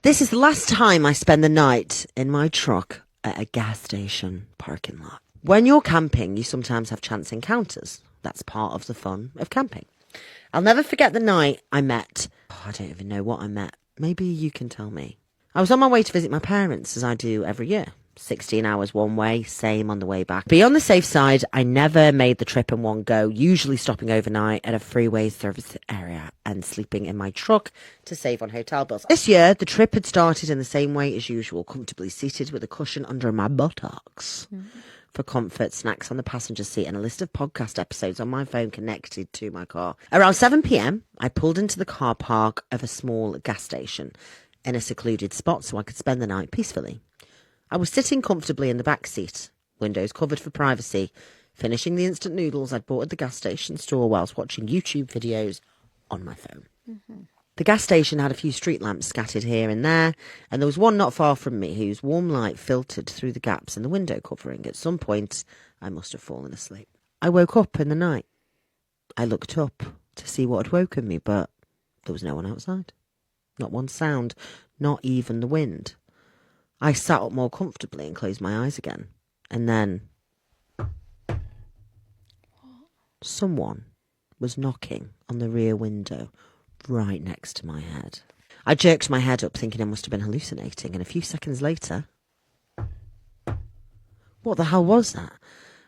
This is the last time I spend the night in my truck at a gas station parking lot. When you're camping, you sometimes have chance encounters. That's part of the fun of camping. I'll never forget the night I met. I don't even know what I met. Maybe you can tell me. I was on my way to visit my parents, as I do every year. 16 hours one way, same on the way back. Be on the safe side, I never made the trip in one go, usually stopping overnight at a freeway service area and sleeping in my truck to save on hotel bills. This year, the trip had started in the same way as usual, comfortably seated with a cushion under my buttocks. For comfort, snacks on the passenger seat and a list of podcast episodes on my phone connected to my car. Around 7 p.m, I pulled into the car park of a small gas station in a secluded spot so I could spend the night peacefully. I was sitting comfortably in the back seat, windows covered for privacy, finishing the instant noodles I'd bought at the gas station store whilst watching YouTube videos on my phone. The gas station had a few street lamps scattered here and there, and there was one not far from me whose warm light filtered through the gaps in the window covering. At some point, I must have fallen asleep. I woke up in the night. I looked up to see what had woken me, but there was no one outside. Not one sound, not even the wind. I sat up more comfortably and closed my eyes again. And then someone was knocking on the rear window right next to my head. I jerked my head up thinking I must have been hallucinating, and a few seconds later, what the hell was that?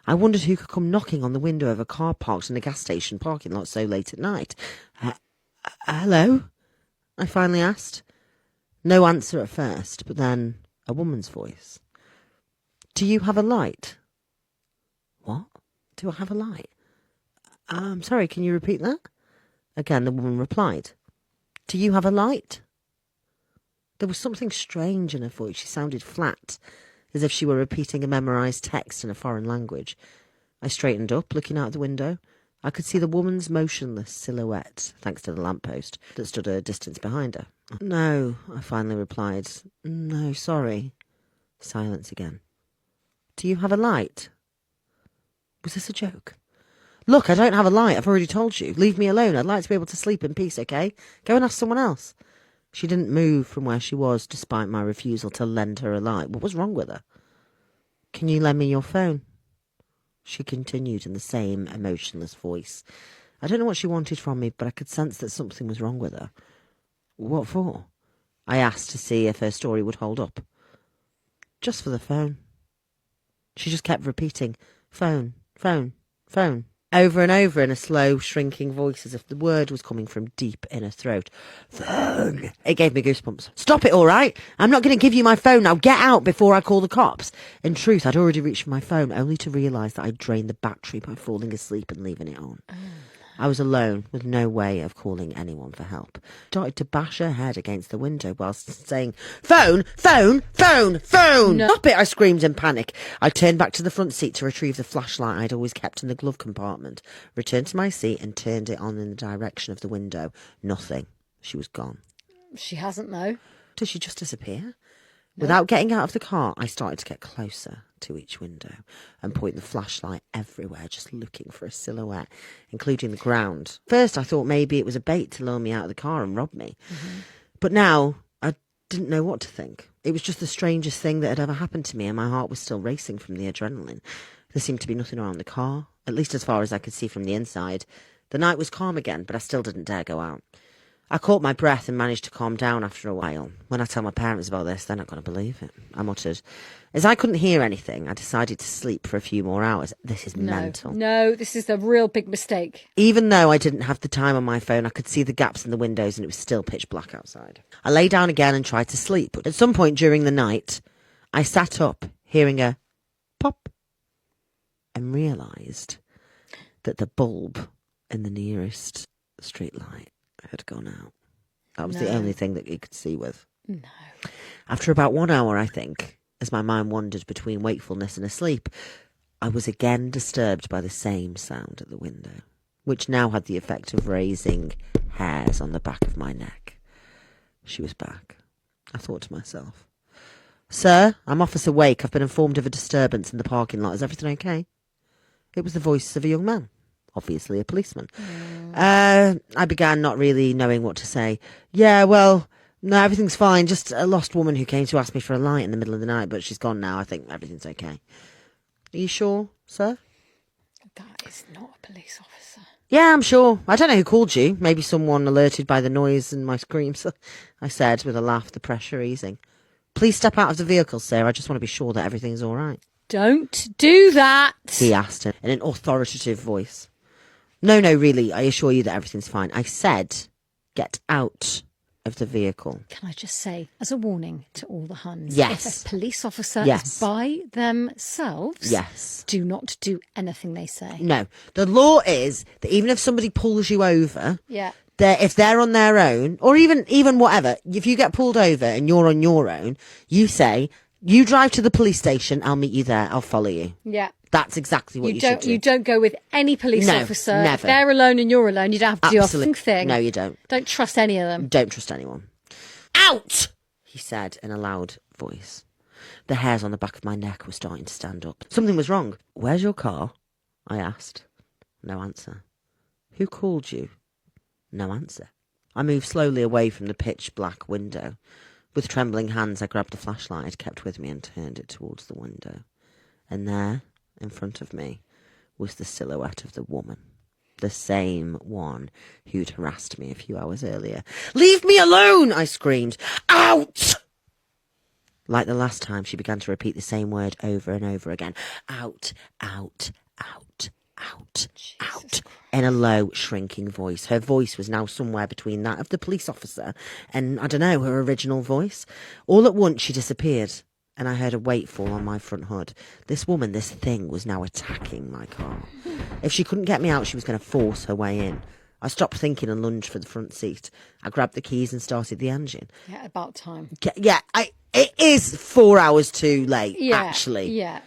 I wondered who could come knocking on the window of a car parked in a gas station parking lot so late at night. Hello? I finally asked. No answer at first, but then a woman's voice. Do you have a light? What? Do I have a light? I'm sorry, can you repeat that? Again, the woman replied. Do you have a light? There was something strange in her voice. She sounded flat, as if she were repeating a memorised text in a foreign language. I straightened up, looking out the window. I could see the woman's motionless silhouette, thanks to the lamppost that stood a distance behind her. No, I finally replied. No, sorry. Silence again. Do you have a light? Was this a joke? Look, I don't have a light. I've already told you. Leave me alone. I'd like to be able to sleep in peace, okay? Go and ask someone else. She didn't move from where she was, despite my refusal to lend her a light. What was wrong with her? Can you lend me your phone? She continued in the same emotionless voice. I don't know what she wanted from me, but I could sense that something was wrong with her. What for? I asked to see if her story would hold up. Just for the phone. She just kept repeating, phone, phone, phone, over and over in a slow, shrinking voice as if the word was coming from deep in her throat. Phone! It gave me goosebumps. Stop it, all right? I'm not going to give you my phone now. Get out before I call the cops. In truth, I'd already reached for my phone, only to realise that I'd drained the battery by falling asleep and leaving it on. I was alone, with no way of calling anyone for help. Started to bash her head against the window whilst saying, phone, phone, phone, phone! No. Stop it, I screamed in panic. I turned back to the front seat to retrieve the flashlight I'd always kept in the glove compartment, returned to my seat and turned it on in the direction of the window. Nothing. She was gone. She hasn't, though. Did she just disappear? Without getting out of the car, I started to get closer to each window and point the flashlight everywhere, just looking for a silhouette, including the ground. First, I thought maybe it was a bait to lure me out of the car and rob me. But now, I didn't know what to think. It was just the strangest thing that had ever happened to me, and my heart was still racing from the adrenaline. There seemed to be nothing around the car, at least as far as I could see from the inside. The night was calm again, but I still didn't dare go out. I caught my breath and managed to calm down after a while. When I tell my parents about this, they're not going to believe it. I muttered. As I couldn't hear anything, I decided to sleep for a few more hours. This is mental. No, this is a real big mistake. Even though I didn't have the time on my phone, I could see the gaps in the windows and it was still pitch black outside. I lay down again and tried to sleep, but at some point during the night, I sat up, hearing a pop, and realised that the bulb in the nearest street light had gone out. That was the only thing that you could see with. No. After about 1 hour, I think, as my mind wandered between wakefulness and asleep, I was again disturbed by the same sound at the window, which now had the effect of raising hairs on the back of my neck. She was back. I thought to myself, Sir, I'm Officer Wake. I've been informed of a disturbance in the parking lot. Is everything okay? It was the voice of a young man. Obviously a policeman. I began not really knowing what to say. Yeah, well, No, everything's fine. Just a lost woman who came to ask me for a light in the middle of the night, but she's gone now. I think everything's okay. Are you sure, sir? That is not a police officer. Yeah, I'm sure. I don't know who called you. Maybe someone alerted by the noise and my screams, I said with a laugh, the pressure easing. Please step out of the vehicle, sir. I just want to be sure that everything's all right. Don't do that. He asked in an authoritative voice. No, really, I assure you that everything's fine. I said, get out of the vehicle. Can I just say, as a warning to all the Huns, Yes. if a police officer Yes. is by themselves, Yes. do not do anything they say. No. The law is that even if somebody pulls you over, Yeah. if they're on their own, or even whatever, if you get pulled over and you're on your own, you say, you drive to the police station, I'll meet you there, I'll follow you. Yeah. That's exactly what you should do. You don't go with any police No, officer. never. If they're alone and you're alone, you don't have to do a fucking thing. No, you don't. Don't trust any of them. Don't trust anyone. Out! He said in a loud voice. The hairs on the back of my neck were starting to stand up. Something was wrong. Where's your car? I asked. No answer. Who called you? No answer. I moved slowly away from the pitch black window. With trembling hands, I grabbed the flashlight I'd kept with me and turned it towards the window. And there, in front of me, was the silhouette of the woman. The same one who'd harassed me a few hours earlier. Leave me alone! I screamed. Out! Like the last time, she began to repeat the same word over and over again. Out, out, out, out, out. In a low, shrinking voice. Her voice was now somewhere between that of the police officer and, I don't know, her original voice. All at once, she disappeared, and I heard a weight fall on my front hood. This woman, this thing, was now attacking my car. If she couldn't get me out, she was going to force her way in. I stopped thinking and lunged for the front seat. I grabbed the keys and started the engine. Yeah, about time. Yeah, it is 4 hours too late, Yeah. actually. Yeah.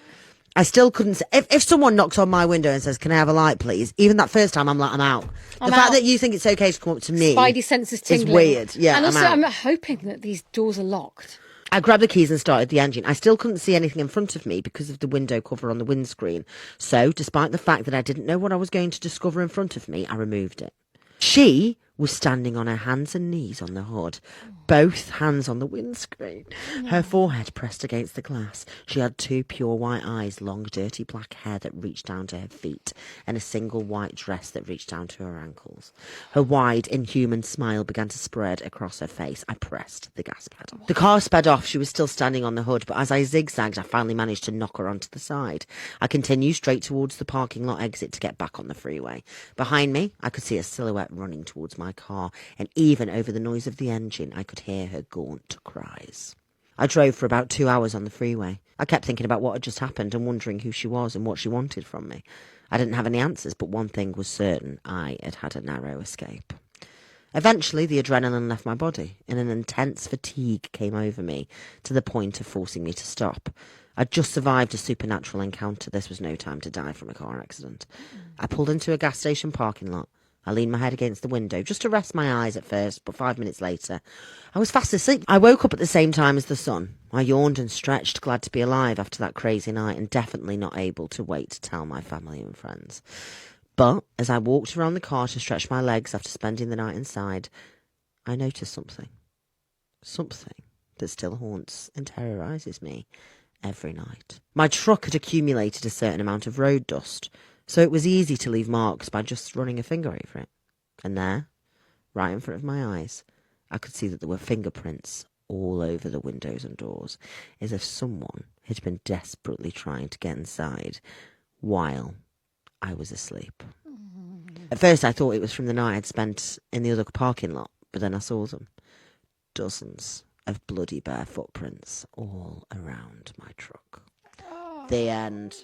I still couldn't say, if someone knocks on my window and says, can I have a light, please? Even that first time, I'm like, I'm out. I'm the fact out. that you think it's okay to come up to me Spidey senses tingling. is weird. Yeah, and also, I'm out. I'm hoping that these doors are locked. I grabbed the keys and started the engine. I still couldn't see anything in front of me because of the window cover on the windscreen. So, despite the fact that I didn't know what I was going to discover in front of me, I removed it. She was standing on her hands and knees on the hood, both hands on the windscreen, her forehead pressed against the glass. She had two pure white eyes, long dirty black hair that reached down to her feet, and a single white dress that reached down to her ankles. Her wide, inhuman smile began to spread across her face. I pressed the gas pedal. The car sped off. She was still standing on the hood, but as I zigzagged, I finally managed to knock her onto the side. I continued straight towards the parking lot exit to get back on the freeway. Behind me, I could see a silhouette running towards my car, and even over the noise of the engine, I could hear her gaunt cries. I drove for about 2 hours on the freeway. I kept thinking about what had just happened and wondering who she was and what she wanted from me. I didn't have any answers, but one thing was certain. I had had a narrow escape. Eventually, the adrenaline left my body, and an intense fatigue came over me to the point of forcing me to stop. I'd just survived a supernatural encounter. This was no time to die from a car accident. I pulled into a gas station parking lot. I leaned my head against the window just to rest my eyes at first, but 5 minutes later, I was fast asleep. I woke up at the same time as the sun. I yawned and stretched, glad to be alive after that crazy night and definitely not able to wait to tell my family and friends. But as I walked around the car to stretch my legs after spending the night inside, I noticed something. Something that still haunts and terrorises me every night. My truck had accumulated a certain amount of road dust, so it was easy to leave marks by just running a finger over it. And there, right in front of my eyes, I could see that there were fingerprints all over the windows and doors, as if someone had been desperately trying to get inside while I was asleep. At first I thought it was from the night I'd spent in the other parking lot, but then I saw them. Dozens of bloody bare footprints all around my truck. The end.